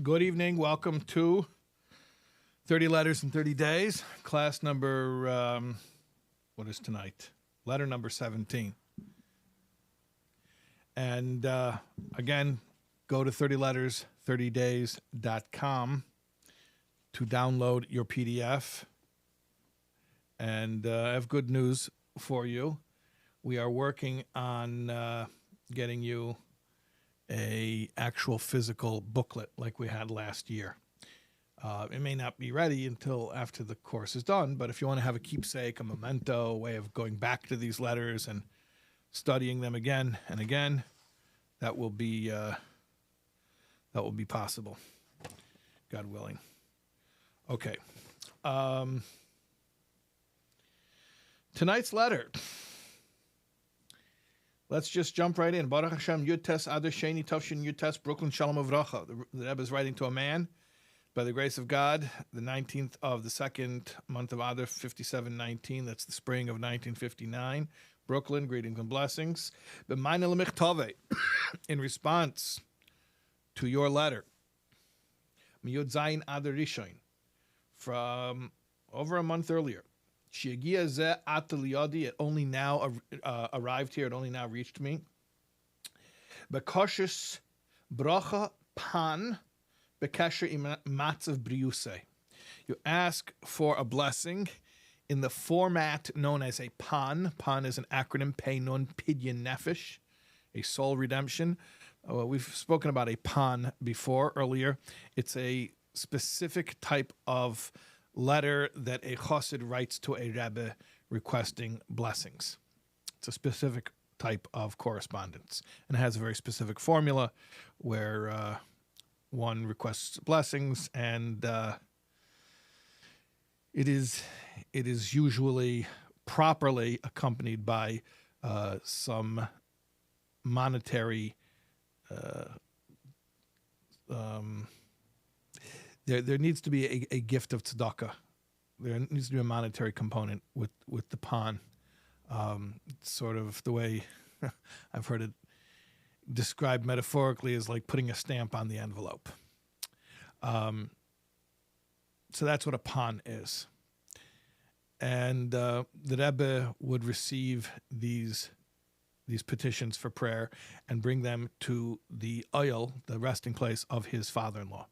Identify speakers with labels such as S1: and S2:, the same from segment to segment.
S1: Good evening. Welcome to 30 Letters in 30 Days. Class number, what is tonight? Letter number 17. And again, go to 30letters30days.com to download your PDF. And I have good news for you. We are working on getting you a actual physical booklet like we had last year. It may not be ready until after the course is done, but if you want to have a keepsake, a memento, a way of going back to these letters and studying them again and again, that will be possible, God willing. Okay. Tonight's letter. Let's just jump right in. Baruch Hashem, Yud Tes Adar Sheni Tavshin Yud Tes Brooklyn Shalom Uvracha. The Rebbe is writing to a man, by the grace of God, the 19th of the second month of Adar, 5719. That's the spring of 1959. Brooklyn, greetings and blessings. B'mayna l'michtave, in response to your letter, Yud Zayin Adar Rishon, from over a month earlier. It only now arrived here. It only now reached me. Bekoshes bracha pan bekesher matzav briuse. You ask for a blessing in the format known as a pan. Pan is an acronym, Peinun Pidyon Nefesh, a soul redemption. We've spoken about a pan before earlier. It's a specific type of letter that a chassid writes to a Rebbe requesting blessings. It's a specific type of correspondence, and it has a very specific formula where one requests blessings, and it is usually properly accompanied by some monetary There needs to be a gift of tzedakah. There needs to be a monetary component with the pan. It's sort of the way I've heard it described metaphorically as like putting a stamp on the envelope. So that's what a pan is. And the Rebbe would receive these petitions for prayer and bring them to the oil, the resting place of his father-in-law.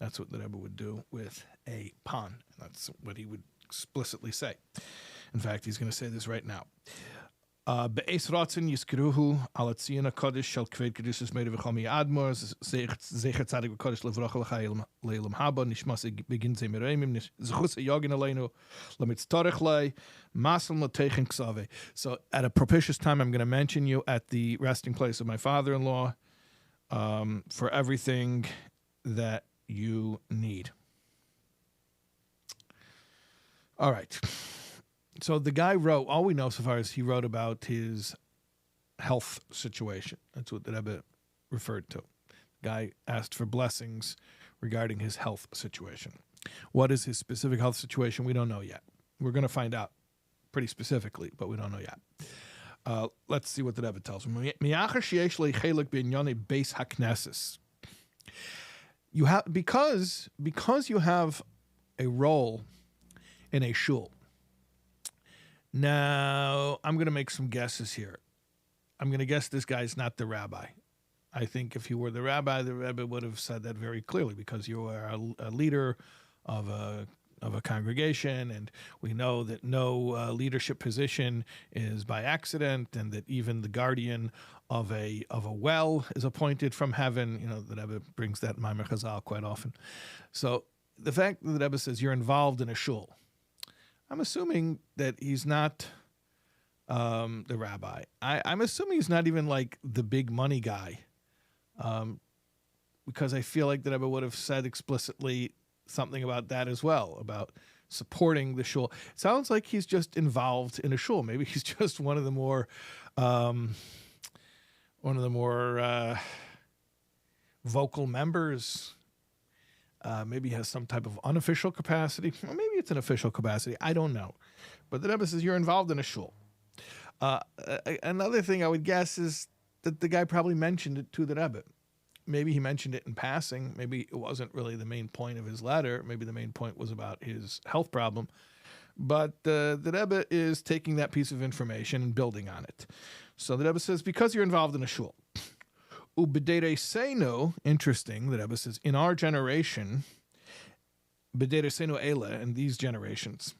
S1: That's what the Rebbe would do with a pan. That's what he would explicitly say. In fact, he's going to say this right now. Be'es ratzin yiskruhu alatziyana kodesh shel kved kedushas meir v'chomi admor zecher tzadik v'kodesh levracha l'chayim le'elam haba nishmas begin ze mireimim zechus yagin aleinu lamitztarech lei masal mateichen ksave. So at a propitious time, I'm going to mention you at the resting place of my father-in-law for everything that you need. All right. So the guy wrote, all we know so far is he wrote about his health situation. That's what the Rebbe referred to. The guy asked for blessings regarding his health situation. What is his specific health situation? We don't know yet. We're going to find out pretty specifically, but we don't know yet. Let's see what the Rebbe tells him. You have because you have a role in a shul. Now, I'm going to make some guesses here. I'm going to guess this guy's not the rabbi. I think if he were the Rebbe would have said that very clearly, because you are a leader of a congregation, and we know that no leadership position is by accident, and that even the guardian of a well is appointed from heaven. You know, the Rebbe brings that in Maimer Chazal quite often. So the fact that the Rebbe says you're involved in a shul, I'm assuming that he's not the rabbi. I'm assuming he's not even like the big money guy, because I feel like the Rebbe would have said explicitly something about that as well, about supporting the shul. It sounds like he's just involved in a shul. Maybe he's just one of the more vocal members. Maybe he has some type of unofficial capacity. Or maybe it's an official capacity. I don't know. But the Rebbe says you're involved in a shul. Another thing I would guess is that the guy probably mentioned it to the Rebbe. maybe he mentioned it in passing. Maybe it wasn't really the main point of his letter. Maybe the main point was about his health problem. But the Rebbe is taking that piece of information and building on it. So the Rebbe says, because you're involved in a shul. Ubedere Seinu, interesting, the Rebbe says, in our generation, Bedere Seinu Ele, in these generations,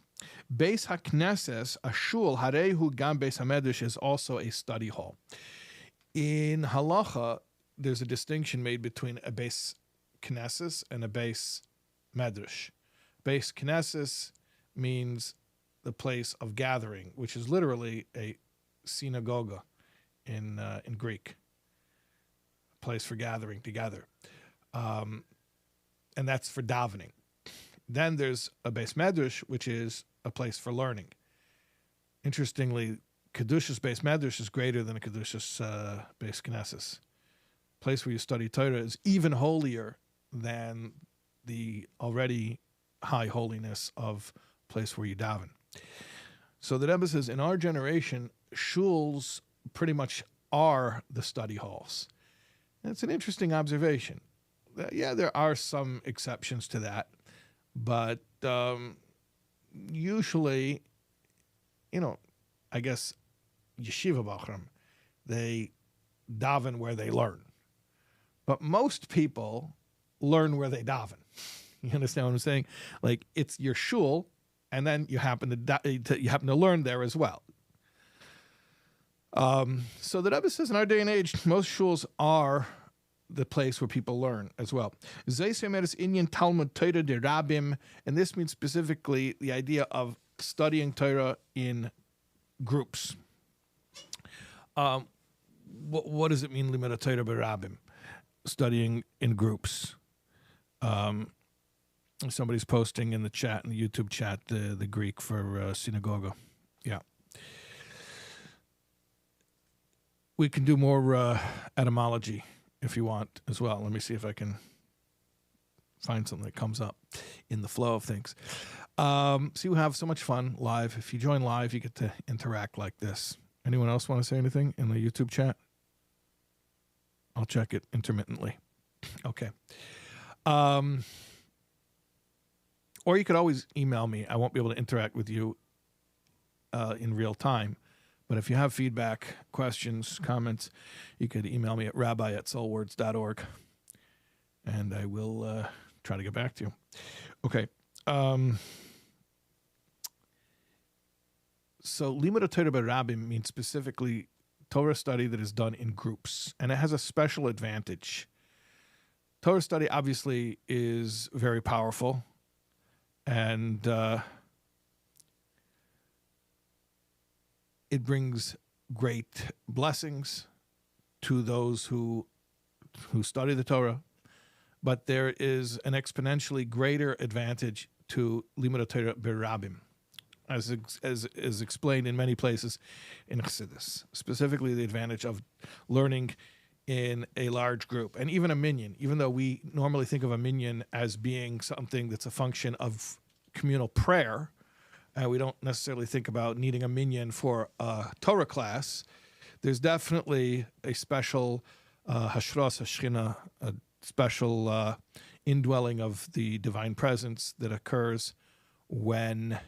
S1: Beis HaKnesses, a shul, Harehu Gam Beis HaMedrash, is also a study hall. In halacha, there's a distinction made between a Beis Knesses and a Beis Medrash. Beis Knesses means the place of gathering, which is literally a synagogue in Greek, a place for gathering together, and that's for davening. Then there's a Beis Medrash, which is a place for learning. Interestingly, Kedushas Beis Medrash is greater than a Kedushas Beis Knesses. Place where you study Torah is even holier than the already high holiness of place where you daven. So the Rebbe says, in our generation, shuls pretty much are the study halls. And it's an interesting observation. Yeah, there are some exceptions to that, but usually, I guess yeshiva bachram, they daven where they learn. But most people learn where they daven. You understand what I'm saying? Like, it's your shul, and then you happen to learn there as well. So the Rebbe says, in our day and age, most shuls are the place where people learn as well. And this means specifically the idea of studying Torah in groups. What does it mean, limud Torah berabim? Studying in groups. Somebody's posting in the chat, in the YouTube chat, the Greek for synagogue. Yeah. We can do more etymology if you want as well. Let me see if I can find something that comes up in the flow of things. So you have so much fun live. If you join live, you get to interact like this. Anyone else want to say anything in the YouTube chat? I'll check it intermittently. Okay. Or you could always email me. I won't be able to interact with you in real time. But if you have feedback, questions, comments, you could email me at rabbi@soulwords.org. And I will try to get back to you. Okay. So limud Torah berabim means specifically Torah study that is done in groups. And it has a special advantage. Torah study obviously is very powerful. And it brings great blessings to those who study the Torah. But there is an exponentially greater advantage to limud Torah berabim, as is explained in many places in Chassidus. Specifically, the advantage of learning in a large group, and even a minyan. Even though we normally think of a minyan as being something that's a function of communal prayer, we don't necessarily think about needing a minyan for a Torah class. There's definitely a special hashras hashchina, a special indwelling of the divine presence that occurs when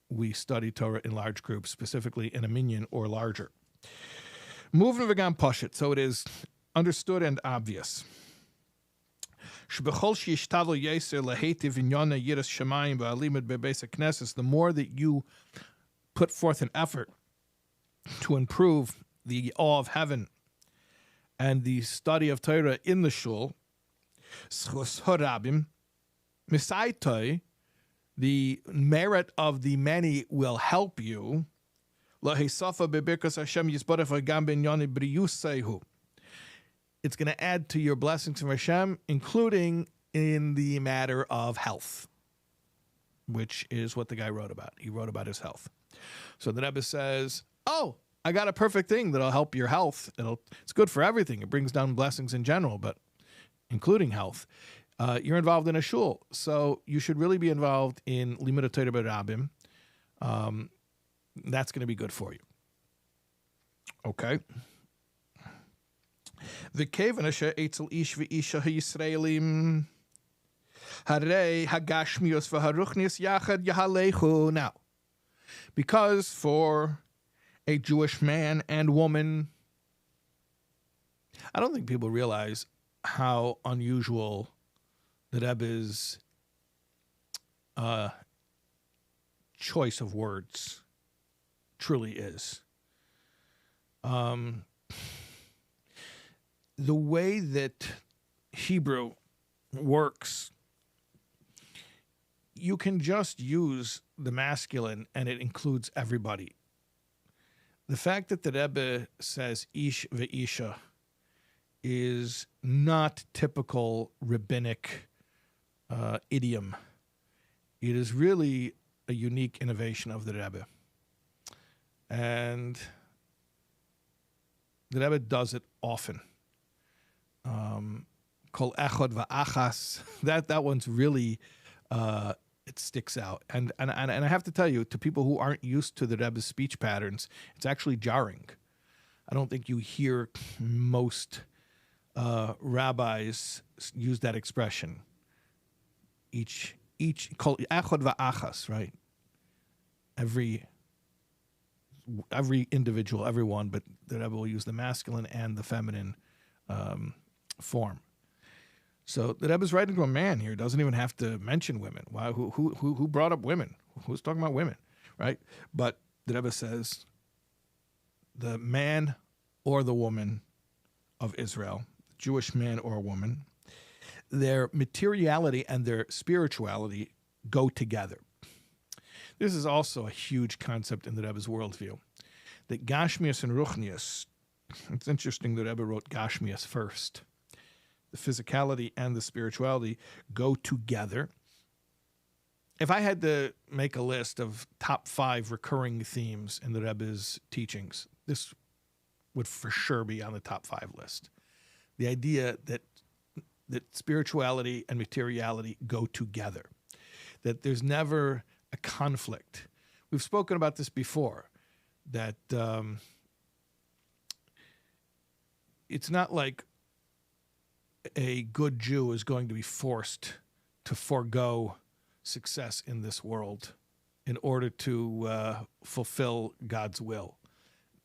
S1: we study Torah in large groups, specifically in a minyan or larger. Moving v'gam pashut, so it is understood and obvious. The more that you put forth an effort to improve the awe of heaven and the study of Torah in the shul, the merit of the many will help you. It's going to add to your blessings from Hashem, including in the matter of health, which is what the guy wrote about. He wrote about his health. So the Rebbe says, oh, I got a perfect thing that'll help your health. It's good for everything. It brings down blessings in general, but including health. You're involved in a shul, so you should really be involved in limud Torah berabim. That's going to be good for you. Okay. V'kevan asher etzel ish v'isha ha'Yisraelim harei hagashmios v'haruchnius yachad yahalechu. Now, because for a Jewish man and woman, I don't think people realize how unusual the Rebbe's choice of words truly is. The way that Hebrew works, you can just use the masculine and it includes everybody. The fact that the Rebbe says ish ve'isha is not typical rabbinic idiom. It is really a unique innovation of the Rebbe. And the Rebbe does it often. Kol echad va'achas. That one's really it sticks out. And I have to tell you, to people who aren't used to the Rebbe's speech patterns, it's actually jarring. I don't think you hear most rabbis use that expression. Each kol echad va'achas, right? Every individual, everyone, but the Rebbe will use the masculine and the feminine form. So the Rebbe's writing to a man here, doesn't even have to mention women. Why? Who brought up women? Who's talking about women, right? But the Rebbe says the man or the woman of Israel, Jewish man or woman, their materiality and their spirituality go together. This is also a huge concept in the Rebbe's worldview, that Gashmias and Ruchnias, it's interesting the Rebbe wrote Gashmias first. The physicality and the spirituality go together. If I had to make a list of top 5 recurring themes in the Rebbe's teachings, this would for sure be on the top 5 list. The idea that spirituality and materiality go together, that there's never a conflict. We've spoken about this before, that it's not like a good Jew is going to be forced to forego success in this world in order to fulfill God's will.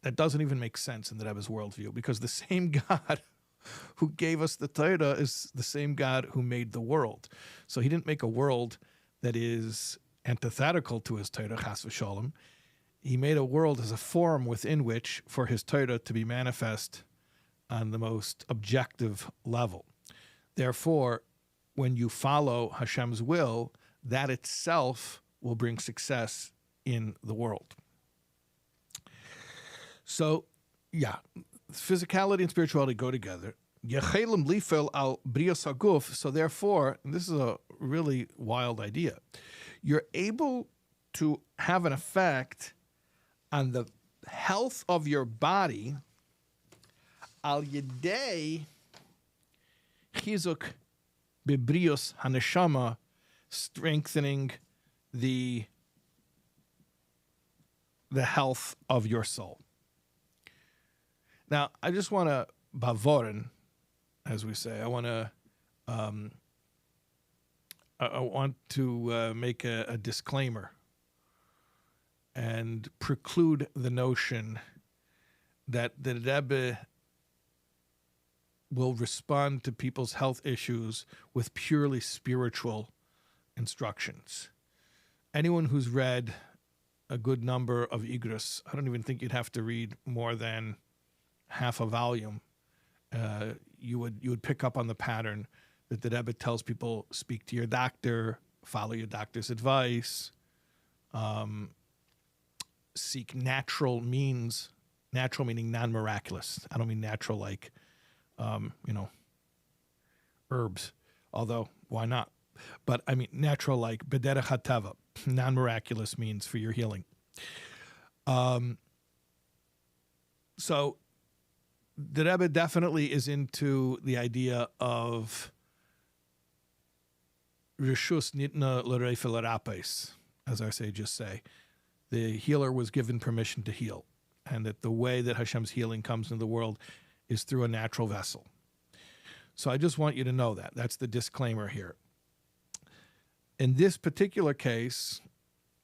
S1: That doesn't even make sense in the Rebbe's worldview, because the same God who gave us the Torah is the same God who made the world. So he didn't make a world that is antithetical to his Torah, chas v'sholem. He made a world as a form within which for his Torah to be manifest on the most objective level. Therefore, when you follow Hashem's will, that itself will bring success in the world. So, yeah, physicality and spirituality go together. Yechelim lifel al brios haguf. So therefore, and this is a really wild idea, you're able to have an effect on the health of your body al yedei chizuk bebrios haneshama, strengthening the health of your soul. Now, I just want to bavoren, as we say. I want to make a disclaimer and preclude the notion that the Rebbe will respond to people's health issues with purely spiritual instructions. Anyone who's read a good number of Igros, I don't even think you'd have to read more than half a volume. You would pick up on the pattern that the Rebbe tells people: speak to your doctor, follow your doctor's advice, seek natural means. Natural meaning non-miraculous. I don't mean natural like, herbs, although why not? But I mean natural like bederech hatava, non-miraculous means for your healing. So the Rebbe definitely is into the idea of rishus nitna l'reifel arapes, as our sages say. The healer was given permission to heal, and that the way that Hashem's healing comes into the world is through a natural vessel. So I just want you to know that. That's the disclaimer here. In this particular case,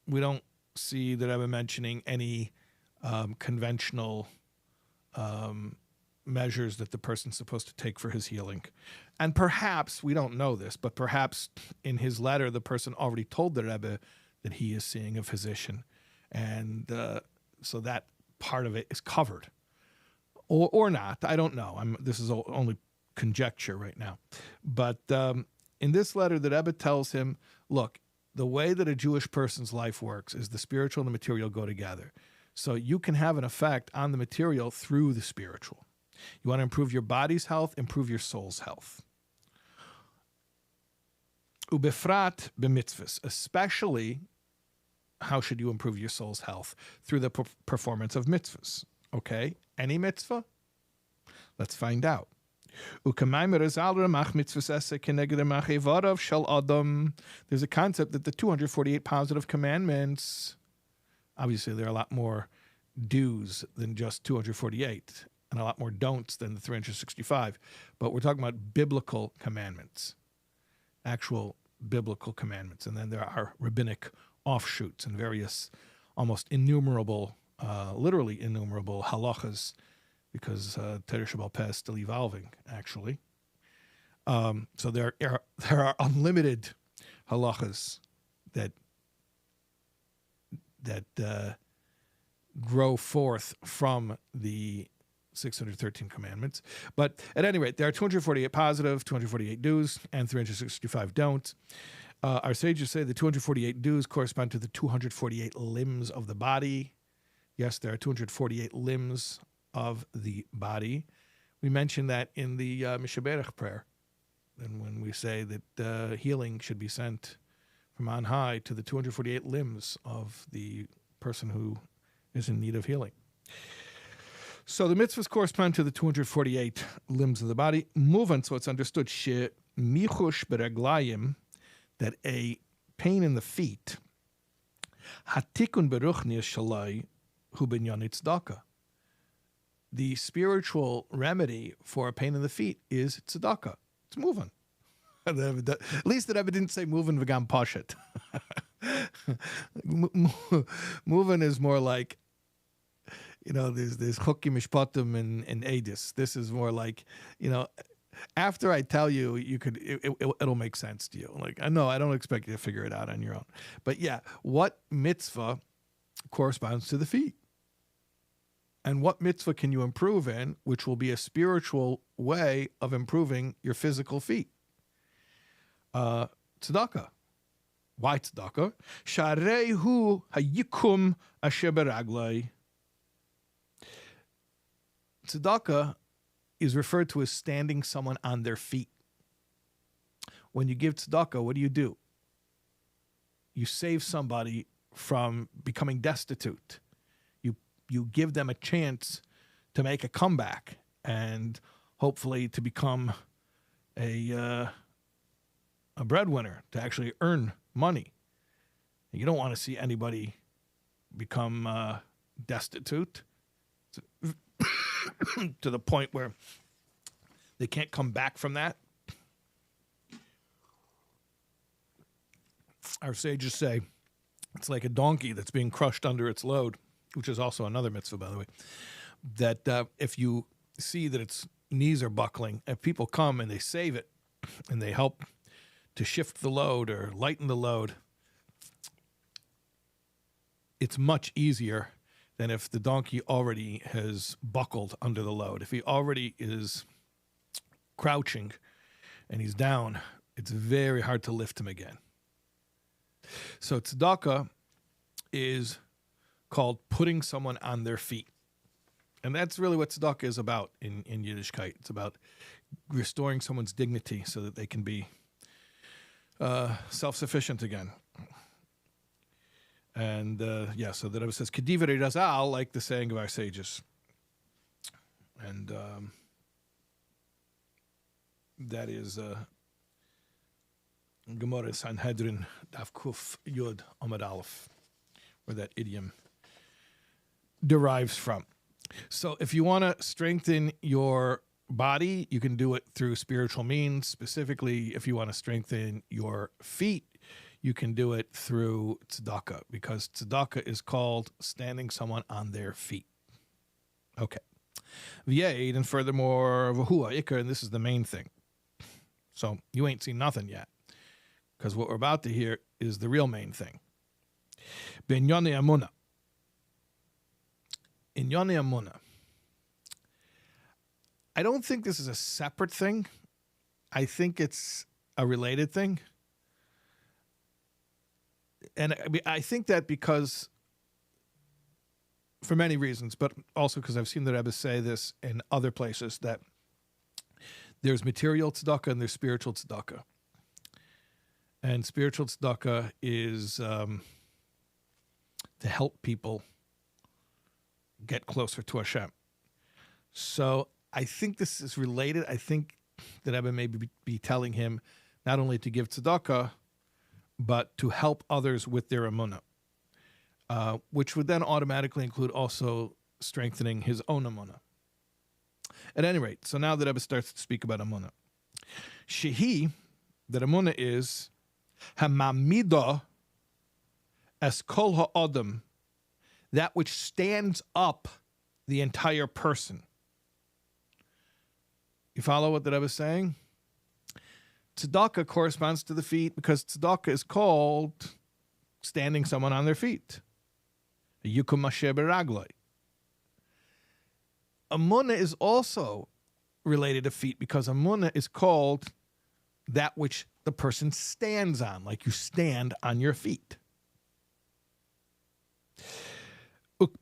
S1: we don't see that I'm mentioning any conventional measures that the person's supposed to take for his healing. And perhaps, we don't know this, but perhaps in his letter, the person already told the Rebbe that he is seeing a physician. And so that part of it is covered. Or not, I don't know. This is only conjecture right now. But in this letter, the Rebbe tells him, look, the way that a Jewish person's life works is the spiritual and the material go together. So you can have an effect on the material through the spiritual. You want to improve your body's health, improve your soul's health. Ubefrat b'mitzvahs, especially how should you improve your soul's health? Through the performance of mitzvahs. Okay, any mitzvah? Let's find out. There's a concept that the 248 positive commandments, obviously there are a lot more do's than just 248 and a lot more don'ts than the 365, but we're talking about biblical commandments, actual biblical commandments. And then there are rabbinic offshoots and various almost innumerable, literally innumerable halachas, because Torah Shabbat Peh is still evolving, actually. So there are unlimited halachas that grow forth from the 613 commandments. But at any rate, there are 248 positive, 248 do's, and 365 don'ts. Our sages say the 248 do's correspond to the 248 limbs of the body. Yes, there are 248 limbs of the body. We mentioned that in the Mishaberach prayer. And when we say that healing should be sent from on high to the 248 limbs of the person who is in need of healing. So the mitzvahs correspond to the 248 limbs of the body. Muvan, so it's understood, she michush beraglayim, that a pain in the feet, hatikun beruchni shalai hu binyan tzedakah. The spiritual remedy for a pain in the feet is tzedakah. It's moving. At least the Rebbe didn't say moving v'gam pashet. Moving is more like, there's chukki mishpatim and edis. This is more like, after I tell you, it'll make sense to you. Like, I know I don't expect you to figure it out on your own. But yeah, what mitzvah corresponds to the feet? And what mitzvah can you improve in, which will be a spiritual way of improving your physical feet? Tzedakah. Why tzedakah? Sharehu hayikum asher beraglai. Tzedakah is referred to as standing someone on their feet. When you give tzedakah, what do? You save somebody from becoming destitute. You give them a chance to make a comeback and hopefully to become a breadwinner, to actually earn money. You don't want to see anybody become destitute to the point where they can't come back from that. Our sages say it's like a donkey that's being crushed under its load, which is also another mitzvah, by the way, that if you see that its knees are buckling, if people come and they save it and they help to shift the load or lighten the load, it's much easier than if the donkey already has buckled under the load. If he already is crouching and he's down, it's very hard to lift him again. So tzedakah is called putting someone on their feet. And that's really what tzedakah is about in Yiddishkeit. It's about restoring someone's dignity so that they can be self-sufficient again. And so the Rebbe says, Kedivere Razal, like the saying of our sages. And that is Gemara Sanhedrin Daf Kuf Yud Amud Aleph, where that idiom derives from. So if you want to strengthen your body, you can do it through spiritual means. Specifically, if you want to strengthen your feet, you can do it through tzedakah, because tzedakah is called standing someone on their feet. Okay. V'yed, and furthermore, v'hu ha'ikar, and this is the main thing. So you ain't seen nothing yet, because what we're about to hear is the real main thing. Ben Yoni Amuna. In Yoni Amuna, I don't think this is a separate thing. I think it's a related thing. And I think that because, for many reasons, but also because I've seen the Rebbe say this in other places, that there's material tzedakah and there's spiritual tzedakah. And spiritual tzedakah is to help people get closer to Hashem. So I think this is related. I think that Rebbe may be telling him not only to give tzedakah, but to help others with their emunah, which would then automatically include also strengthening his own emunah. At any rate, so now the Rebbe starts to speak about emunah. Shehi, that emunah is hamamida es kol ha'adam, that which stands up the entire person. You follow what the Rebbe is saying? Tzedakah corresponds to the feet because tzedakah is called standing someone on their feet. Yukum masher beragloi. Amunah is also related to feet because amunah is called that which the person stands on, like you stand on your feet.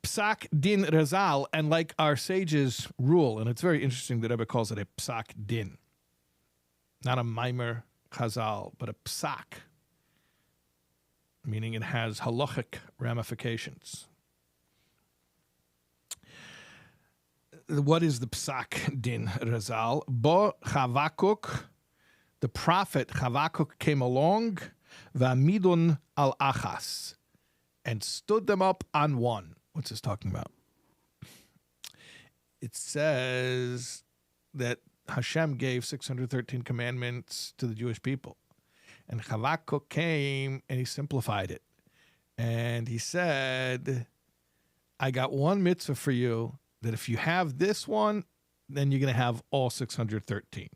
S1: Psak din razal, and like our sages rule, and it's very interesting that Rebbe calls it a psak din. Not a maimer chazal, but a psak, meaning it has halachic ramifications. What is the psak din razal? Bo Chavakuk, the prophet Chavakuk came along, v'amidun al achas, and stood them up on one. What's this talking about? It says that Hashem gave 613 commandments to the Jewish people. And Chavakuk came and he simplified it. And he said, I got one mitzvah for you, that if you have this one, then you're going to have all 613.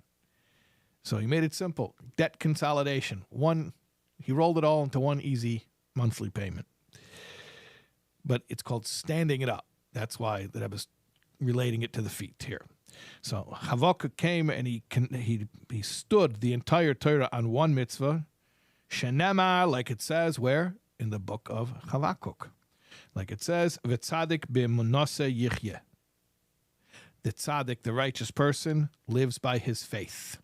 S1: So he made it simple. Debt consolidation. He rolled it all into one easy monthly payment. But it's called standing it up. That's why that I was relating it to the feet here. So Chavakuk came and he stood the entire Torah on one mitzvah, Shenema, like it says where? In the book of Chavakuk. Like it says, V'tzadik b'munase yichyeh. The tzaddik, the righteous person, lives by his faith.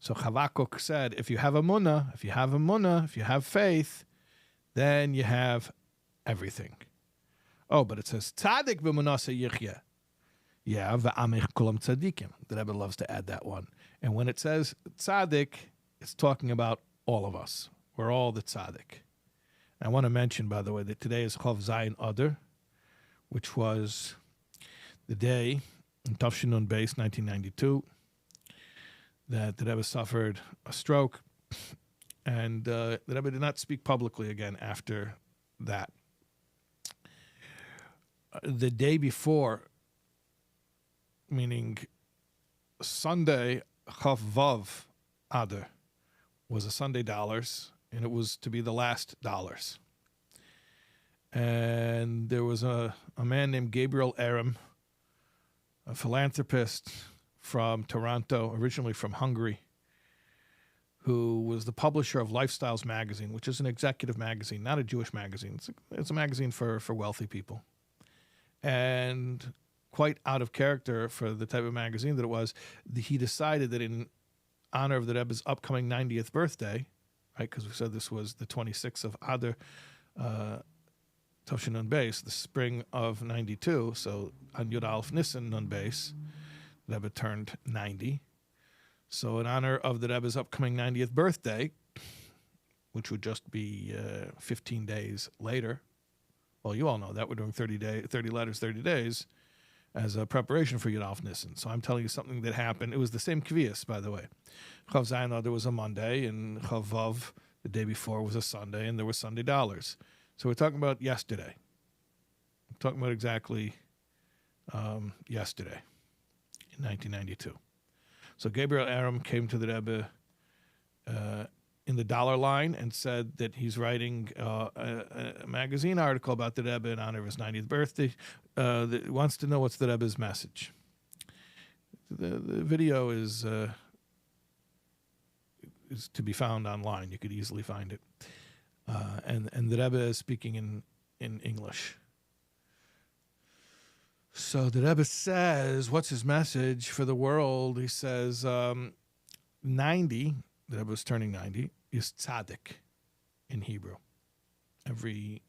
S1: So Chavakuk said, if you have emunah, if you have faith, then you have everything. Oh, but it says tzaddik b'munase yichyeh. Yeah, v'amich kulam tzaddikim. The Rebbe loves to add that one. And when it says tzaddik, it's talking about all of us. We're all the tzaddik. I want to mention, by the way, that today is Chav Zayin Adar, which was the day in Tafshinun Beis, 1992, that the Rebbe suffered a stroke, and the Rebbe did not speak publicly again after that. The day before, meaning Sunday, Chav Vav Adar, was a Sunday dollars, and it was to be the last dollars. And there was a man named Gabriel Aram, a philanthropist from Toronto, originally from Hungary, who was the publisher of Lifestyles magazine, which is an executive magazine, not a Jewish magazine. It's a magazine for wealthy people. And quite out of character for the type of magazine that it was, he decided that in honor of the Rebbe's upcoming 90th birthday, right, because we said this was the 26th of Adar, Toshin Nun Beis, the spring of 92, so on Yud Alef Nissan Nun Beis, the Rebbe turned 90. So in honor of the Rebbe's upcoming 90th birthday, which would just be 15 days later, Well, you all know that we're doing 30 letters, 30 days as a preparation for Yud Alef Nissan. So I'm telling you something that happened. It was the same kvias, by the way. Chav Zayin there was a Monday, and Chav Vav the day before was a Sunday, and there were Sunday dollars. So we're talking about yesterday. I'm talking about exactly yesterday in 1992. So Gabriel Aram came to the Rebbe in the dollar line and said that he's writing a magazine article about the Rebbe in honor of his 90th birthday. That wants to know what's the Rebbe's message. The video is to be found online. You could easily find it. And the Rebbe is speaking in English. So the Rebbe says, what's his message for the world? He says, 90, the Rebbe was turning 90, is tzaddik in Hebrew. Every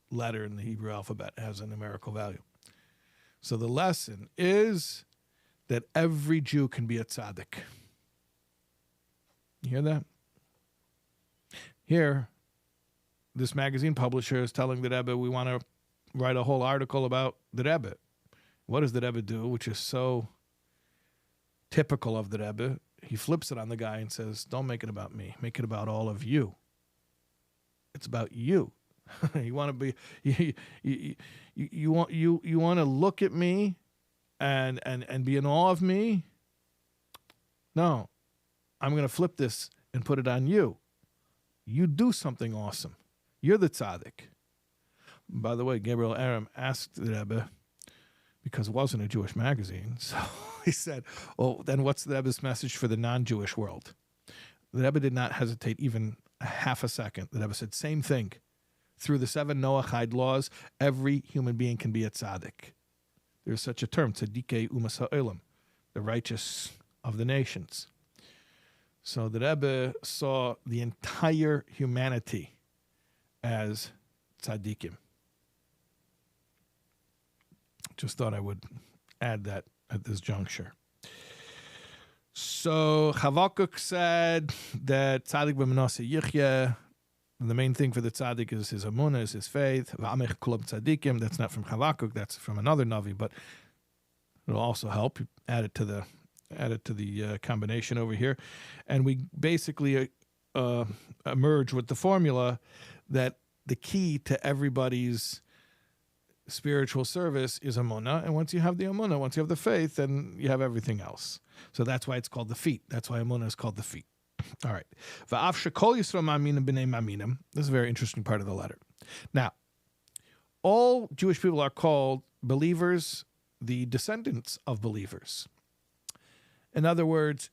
S1: letter in the Hebrew alphabet has a numerical value. So the lesson is that every Jew can be a tzaddik. You hear that? Here, this magazine publisher is telling the Rebbe, we want to write a whole article about the Rebbe. What does the Rebbe do, which is so typical of the Rebbe? He flips it on the guy and says, don't make it about me. Make it about all of you. It's about you. You want to be you want to look at me and be in awe of me? No. I'm going to flip this and put it on you. You do something awesome. You're the tzaddik. By the way, Gabriel Aram asked the Rebbe, because it wasn't a Jewish magazine, so he said, oh, then what's the Rebbe's message for the non-Jewish world? The Rebbe did not hesitate even a half a second. The Rebbe said, same thing. Through the 7 Noachide laws, every human being can be a tzaddik. There's such a term, tzadikei umas ha'olam, the righteous of the nations. So the Rebbe saw the entire humanity as tzaddikim. Just thought I would add that at this juncture. So Chavakuk said that tzaddik b'menaseh yichya. The main thing for the tzaddik is his amunah, is his faith. V'amech kulam tzaddikim. That's not from Chavakuk. That's from another navi, but it'll also help. Add it to the combination over here, and we basically emerge with the formula that the key to everybody's spiritual service is amunah, and once you have the amunah, once you have the faith, then you have everything else. So that's why it's called the feet. That's why amunah is called the feet. All right. This is a very interesting part of the letter. Now, all Jewish people are called believers, the descendants of believers. In other words,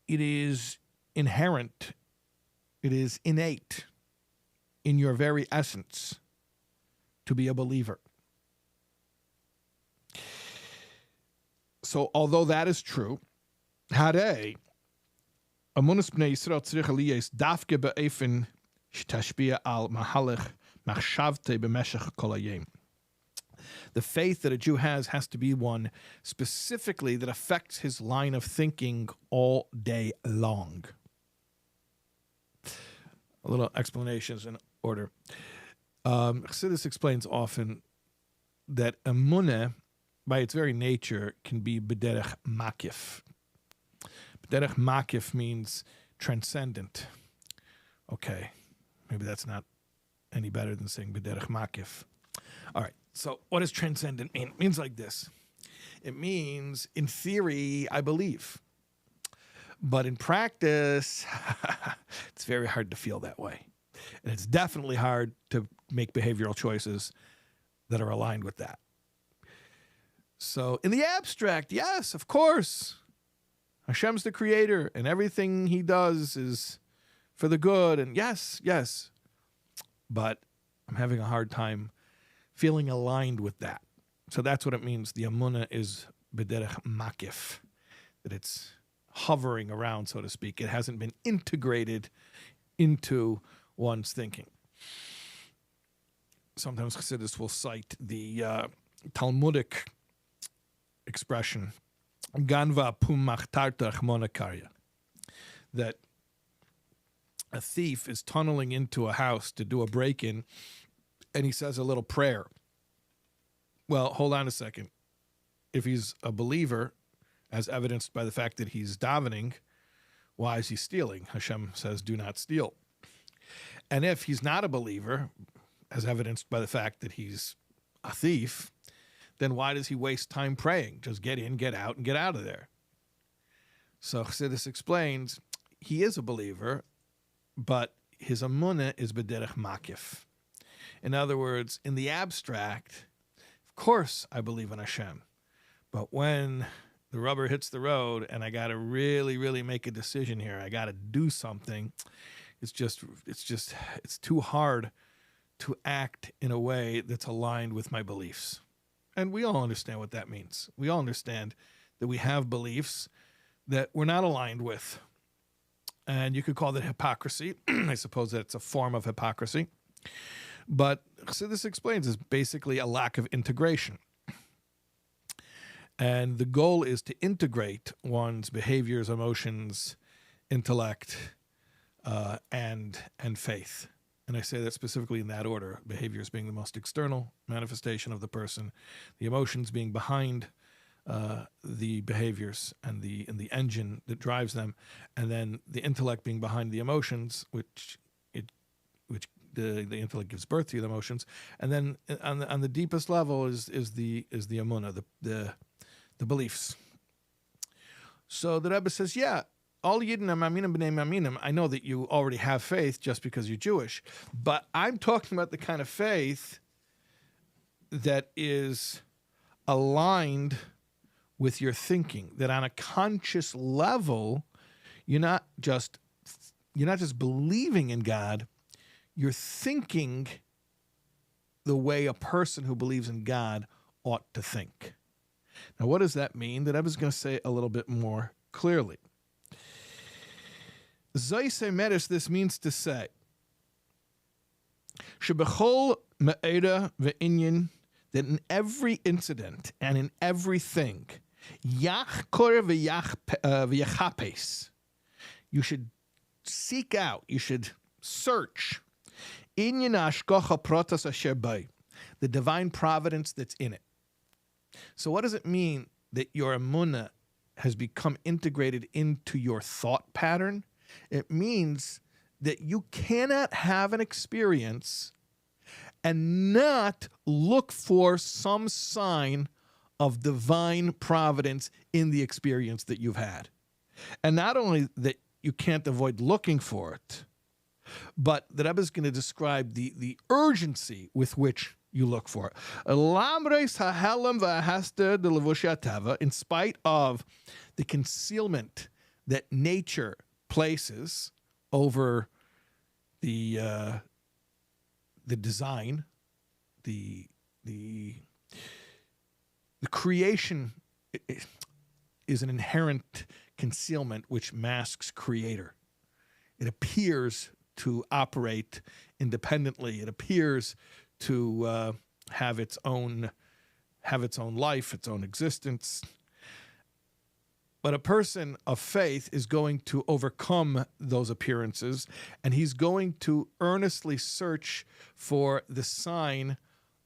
S1: it is inherent, it is innate in your very essence to be a believer. So, although that is true, Hare, Amunas Bnei Yisrael tzrich aliyes dafke be'efen shtashpia al mahalech machshavte b'meshech kol hayom. The faith that a Jew has to be one specifically that affects his line of thinking all day long. A little explanations in order. Chassidus explains often that emunah, by its very nature, can be b'derech makif. B'derech makif means transcendent. Okay, maybe that's not any better than saying b'derech makif. All right, so what does transcendent mean? It means like this. It means, in theory, I believe. But in practice, it's very hard to feel that way. And it's definitely hard to make behavioral choices that are aligned with that. So in the abstract, yes, of course. Hashem's the creator, and everything he does is for the good, and yes. But I'm having a hard time feeling aligned with that. So that's what it means. The amunah is b'derech makif, that it's hovering around, so to speak. It hasn't been integrated into one's thinking. Sometimes Chassidus will cite the Talmudic expression, ganva pum machtartach monakarya, that a thief is tunneling into a house to do a break-in, and he says a little prayer. Well, hold on a second. If he's a believer, as evidenced by the fact that he's davening, why is he stealing? Hashem says, do not steal. And if he's not a believer, as evidenced by the fact that he's a thief, then why does he waste time praying? Just get in, get out, and get out of there. So Chassidus explains, he is a believer, but his amunah is b'derech makif. In other words, in the abstract, of course I believe in Hashem. But when the rubber hits the road and I got to really, really make a decision here, I got to do something, it's too hard to act in a way that's aligned with my beliefs. And we all understand what that means. We all understand that we have beliefs that we're not aligned with. And you could call that hypocrisy. I suppose that's a form of hypocrisy. But Chassidus explains it's basically a lack of integration. And the goal is to integrate one's behaviors, emotions, intellect, and faith. And I say that specifically in that order, behaviors being the most external manifestation of the person, the emotions being behind the behaviors and the engine that drives them, and then the intellect being behind the emotions, which the intellect gives birth to the emotions, and then on the deepest level is the emunah, the beliefs. So the Rebbe says, yeah, all Yidden Maminim B'nei Maminim, I know that you already have faith just because you're Jewish, but I'm talking about the kind of faith that is aligned with your thinking, that on a conscious level, you're not just believing in God, you're thinking the way a person who believes in God ought to think. Now, what does that mean? That I was going to say a little bit more clearly. Zoyse Meres, this means to say, Shebechol me'eda ve'inyan, that in every incident and in everything, yach kor v'yachapes, you should seek out, you should search, inyan hashgacha pratas asher bai, the divine providence that's in it. So what does it mean that your emunah has become integrated into your thought pattern? It means that you cannot have an experience and not look for some sign of divine providence in the experience that you've had. And not only that you can't avoid looking for it, but the Rebbe is going to describe the urgency with which you look for it. In spite of the concealment that nature places over the design, the creation is an inherent concealment which masks creator. It appears to operate independently. It appears to have its own life, its own existence. But a person of faith is going to overcome those appearances, and he's going to earnestly search for the sign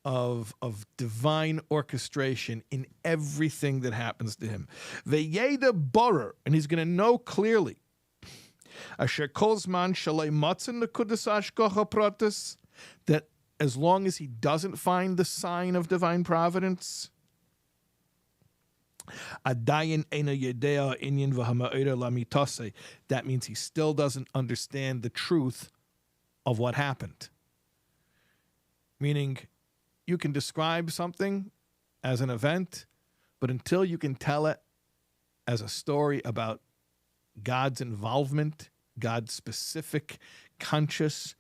S1: of divine orchestration in everything that happens to him. Veyeda borer, and he's going to know clearly. Asher kolzman shalei matzin nekudas hashgacha pratis, that as long as he doesn't find the sign of divine providence, that means he still doesn't understand the truth of what happened. Meaning, you can describe something as an event, but until you can tell it as a story about God's involvement, God's specific, conscious,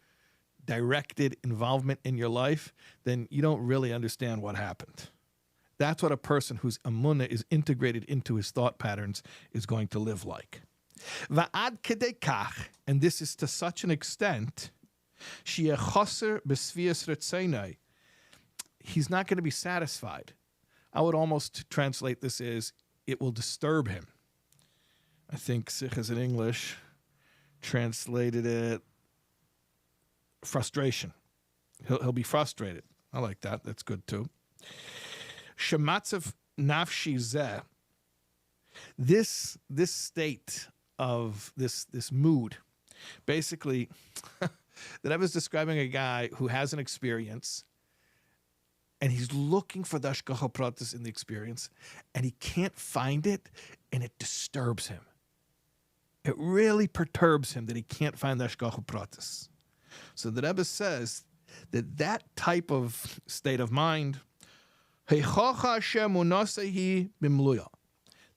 S1: directed involvement in your life, then you don't really understand what happened. That's what a person whose emunah is integrated into his thought patterns is going to live like. Va'ad kedei kach, and this is to such an extent, she'eh choser b'svias retzeinai, he's not going to be satisfied. I would almost translate this as, it will disturb him. I think Sichas in English translated it frustration. He'll be frustrated. I like that. That's good too. Shematzav nafshi zeh. This state of this mood, basically, that I was describing a guy who has an experience, and he's looking for the hashgacha pratis in the experience, and he can't find it, and it disturbs him. It really perturbs him that he can't find the hashgacha pratis. So the Rebbe says that type of state of mind,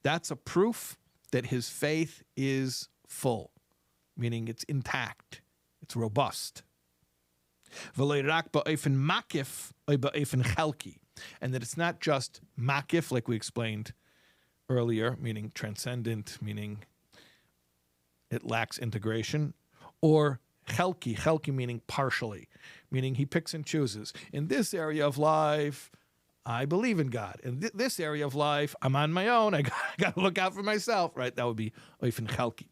S1: that's a proof that his faith is full, meaning it's intact, it's robust. And that it's not just makif, like we explained earlier, meaning transcendent, meaning it lacks integration, or chelki meaning partially, meaning he picks and chooses. In this area of life, I believe in God. In this area of life, I'm on my own. I got to look out for myself, right? That would be oifen chelki.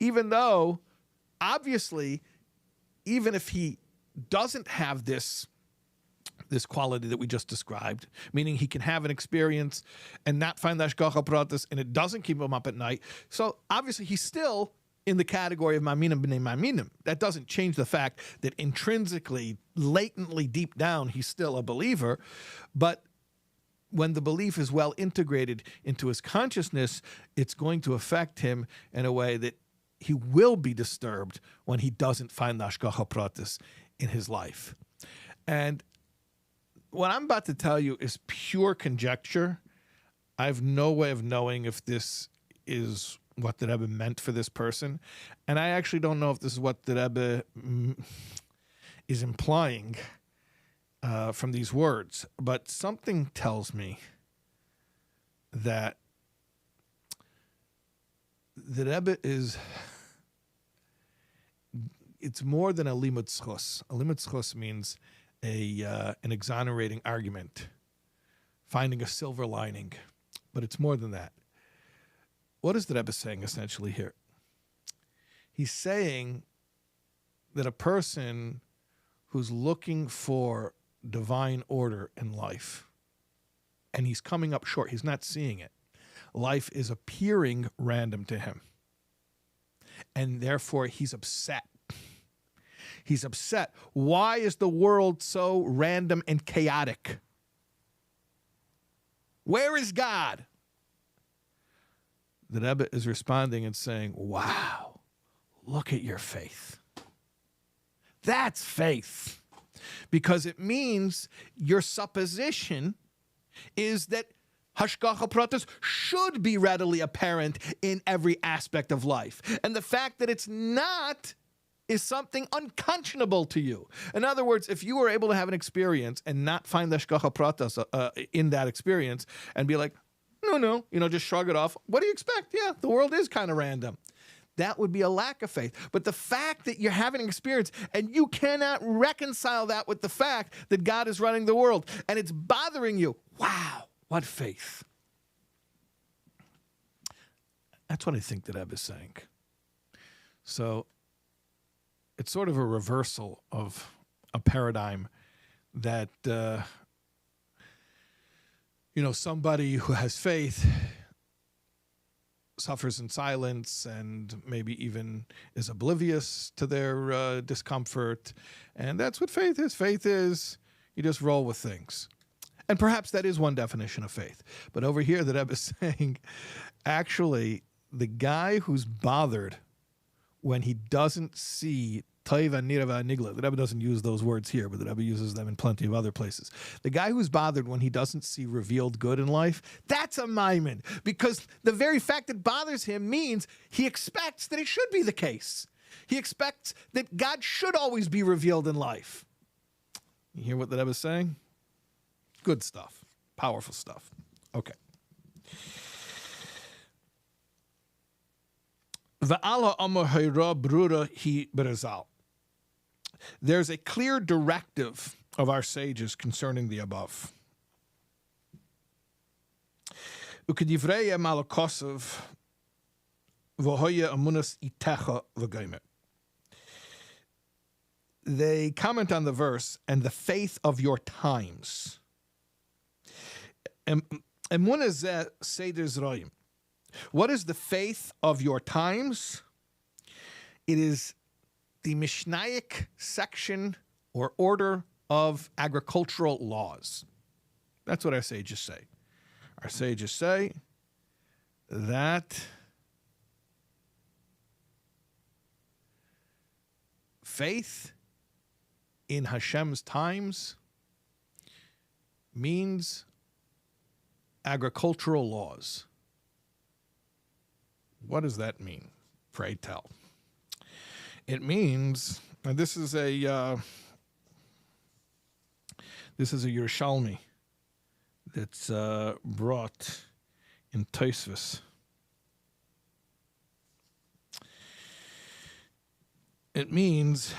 S1: Even though, obviously, even if he doesn't have this quality that we just described, meaning he can have an experience and not find the hashgacha pratis, and it doesn't keep him up at night. So obviously he's still in the category of maminim b'nei maminim. That doesn't change the fact that intrinsically, latently, deep down, he's still a believer. But when the belief is well integrated into his consciousness, it's going to affect him in a way that he will be disturbed when he doesn't find the hashgacha pratis in his life. And what I'm about to tell you is pure conjecture. I have no way of knowing if this is what the Rebbe meant for this person. And I actually don't know if this is what the Rebbe is implying from these words. But something tells me that the Rebbe it's more than a limud zchus. A limud zchus means an exonerating argument, finding a silver lining. But it's more than that. What is the Rebbe saying essentially here? He's saying that a person who's looking for divine order in life, and he's coming up short, he's not seeing it. Life is appearing random to him. And therefore he's upset. He's upset. Why is the world so random and chaotic? Where is God? The Rebbe is responding and saying, wow, look at your faith. That's faith. Because it means your supposition is that hashgacha pratis should be readily apparent in every aspect of life. And the fact that it's not is something unconscionable to you. In other words, if you were able to have an experience and not find the hashgacha pratis in that experience and be like, no, just shrug it off. What do you expect? Yeah, the world is kind of random. That would be a lack of faith. But the fact that you're having an experience and you cannot reconcile that with the fact that God is running the world and it's bothering you, wow, what faith. That's what I think that Rebbe is saying. So it's sort of a reversal of a paradigm that somebody who has faith suffers in silence and maybe even is oblivious to their discomfort. And that's what faith is. Faith is you just roll with things. And perhaps that is one definition of faith. But over here, the Rebbe is saying, actually, the guy who's bothered when he doesn't see Taiva, Nirava, Nigla. The Rebbe doesn't use those words here, but the Rebbe uses them in plenty of other places. The guy who's bothered when he doesn't see revealed good in life, that's a maimin. Because the very fact that bothers him means he expects that it should be the case. He expects that God should always be revealed in life. You hear what the Rebbe is saying? Good stuff. Powerful stuff. Okay. There's a clear directive of our sages concerning the above. v'hoya amunas itecha v'gomer. They comment on the verse, and the faith of your times. Emunah zeh seder zroim. What is the faith of your times? It is the Mishnaic section or order of agricultural laws. That's what our sages say. Our sages say that faith in Hashem's times means agricultural laws. What does that mean? Pray tell. It means, and this is a Yerushalmi that's brought in Tosfos. It means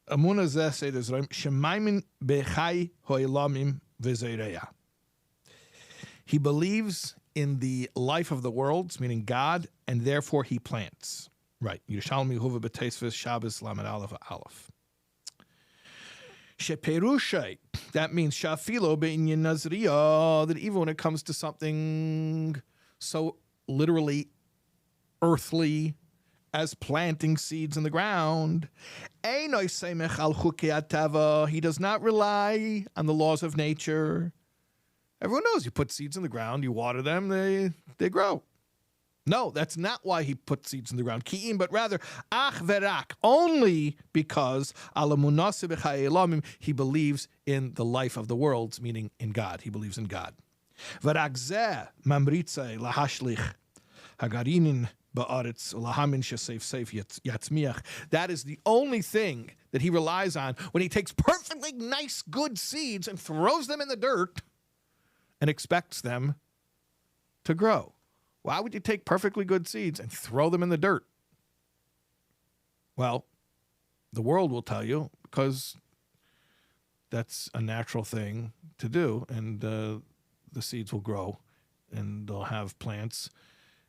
S1: Amunah zeh seder zroim shemaymin bechai ho'elamim v'zeireya. He believes in the life of the worlds, meaning God, and therefore he plants. Right. Yerushalmi huva b'Tosfos Shabbos lamed aleph aleph. Sheperushay, that means shafilo be'inyan nazriya, that even when it comes to something so literally earthly as planting seeds in the ground, he does not rely on the laws of nature. Everyone knows you put seeds in the ground, you water them, they grow. No, that's not why he put seeds in the ground. Ki'im, but rather, ach verak, only because he believes in the life of the worlds, meaning in God. He believes in God. Verak zeh mamritze lahashlich hagarinin ba'aretz lahamin shesef seif yatzmiach. That is the only thing that he relies on when he takes perfectly nice, good seeds and throws them in the dirt and expects them to grow. Why would you take perfectly good seeds and throw them in the dirt? Well, the world will tell you, because that's a natural thing to do, and the seeds will grow, and they'll have plants,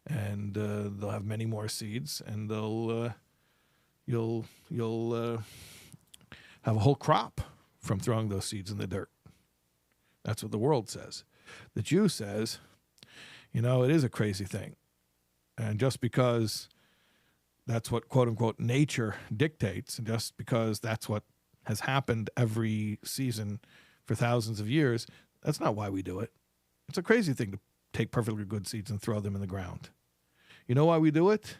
S1: and they'll have many more seeds, and you'll have a whole crop from throwing those seeds in the dirt. That's what the world says. The Jew says, it is a crazy thing. And just because that's what, quote unquote, nature dictates, and just because that's what has happened every season for thousands of years, that's not why we do it. It's a crazy thing to take perfectly good seeds and throw them in the ground. You know why we do it?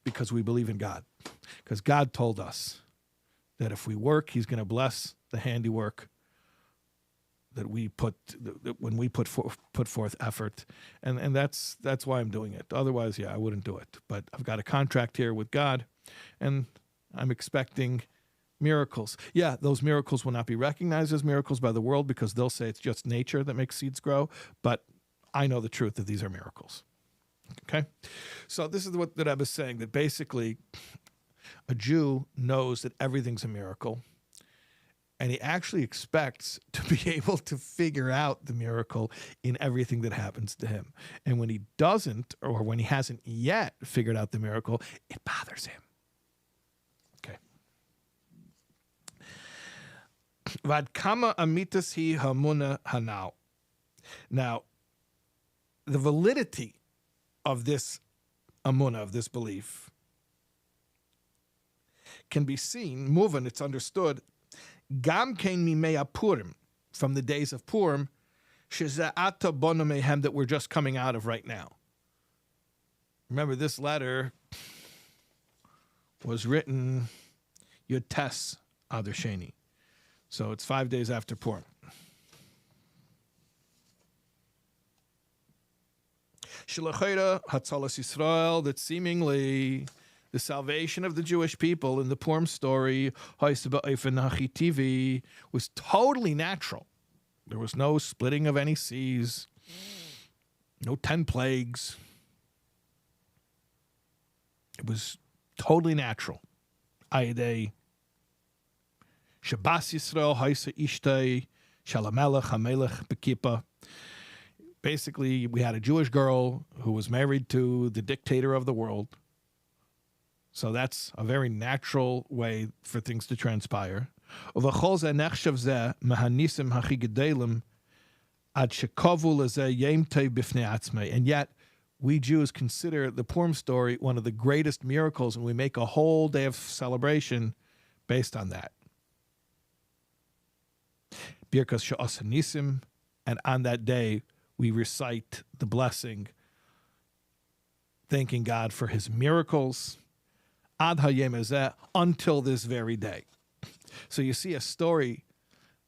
S1: Because we believe in God. Because God told us that if we work, he's going to bless the handiwork that we when we put forth effort, and that's why I'm doing it. Otherwise, I wouldn't do it. But I've got a contract here with God, and I'm expecting miracles. Yeah, those miracles will not be recognized as miracles by the world because they'll say it's just nature that makes seeds grow. But I know the truth that these are miracles. Okay, so this is what the Rebbe is saying, that basically a Jew knows that everything's a miracle. And he actually expects to be able to figure out the miracle in everything that happens to him. And when he doesn't, or when he hasn't yet figured out the miracle, it bothers him. Okay. Vad kama amitas hi hamuna hanau. Now, the validity of this amuna, of this belief, can be seen, moving, it's understood, Gam kein mimei Purim, from the days of Purim, sheze'ata bono mehem, that we're just coming out of right now. Remember, this letter was written Yud Tes Adar Sheni, so it's 5 days after Purim. Shilachayra Hatzalas Yisrael, that seemingly the salvation of the Jewish people in the Purim story was totally natural. There was no splitting of any seas, no 10 plagues. It was totally natural. Ayidei Shabbos Yisrael Haisa Ishtay Shalamelech Hamelech Bekipa. basically we had a Jewish girl who was married to the dictator of the world. So that's a very natural way for things to transpire. And yet, we Jews consider the Purim story one of the greatest miracles, and we make a whole day of celebration based on that. Birkas she'asa nisim, and on that day, we recite the blessing, thanking God for his miracles, ad hayom hazeh, until this very day. So you see a story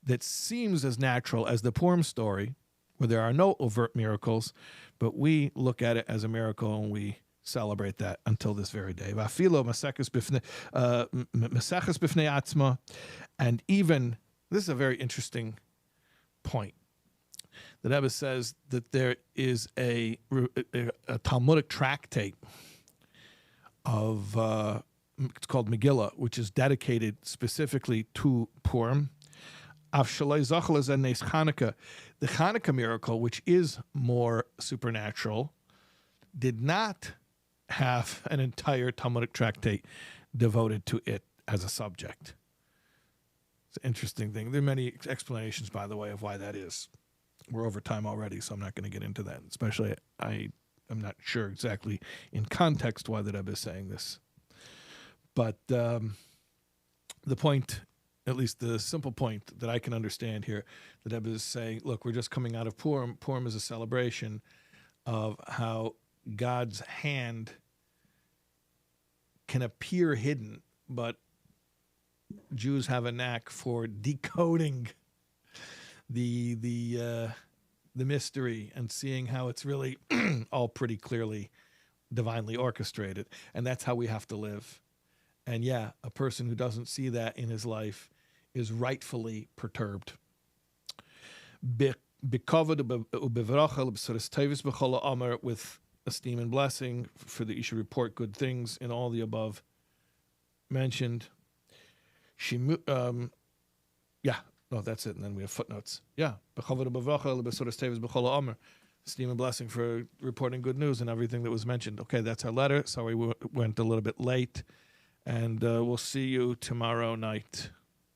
S1: that seems as natural as the Purim story, where there are no overt miracles, but we look at it as a miracle and we celebrate that until this very day. Vafilo maseches bifnei atzma, and even, this is a very interesting point. The Rebbe says that there is a Talmudic tractate of, it's called Megillah, which is dedicated specifically to Purim. The Hanukkah miracle, which is more supernatural, did not have an entire Talmudic tractate devoted to it as a subject. It's an interesting thing. There are many explanations, by the way, of why that is. We're over time already, so I'm not going to get into that. Especially, I'm not sure exactly in context why the Rebbe is saying this. But the point, at least the simple point that I can understand here, the Rebbe is saying, look, we're just coming out of Purim. Purim is a celebration of how God's hand can appear hidden, but Jews have a knack for decoding the mystery and seeing how it's really all pretty clearly divinely orchestrated. And that's how we have to live. And yeah, a person who doesn't see that in his life is rightfully perturbed. With esteem and blessing, for that you should report good things in all the above mentioned. That's it. And then we have footnotes. Yeah. Esteem and blessing for reporting good news and everything that was mentioned. Okay, that's our letter. Sorry we went a little bit late. And we'll see you tomorrow night.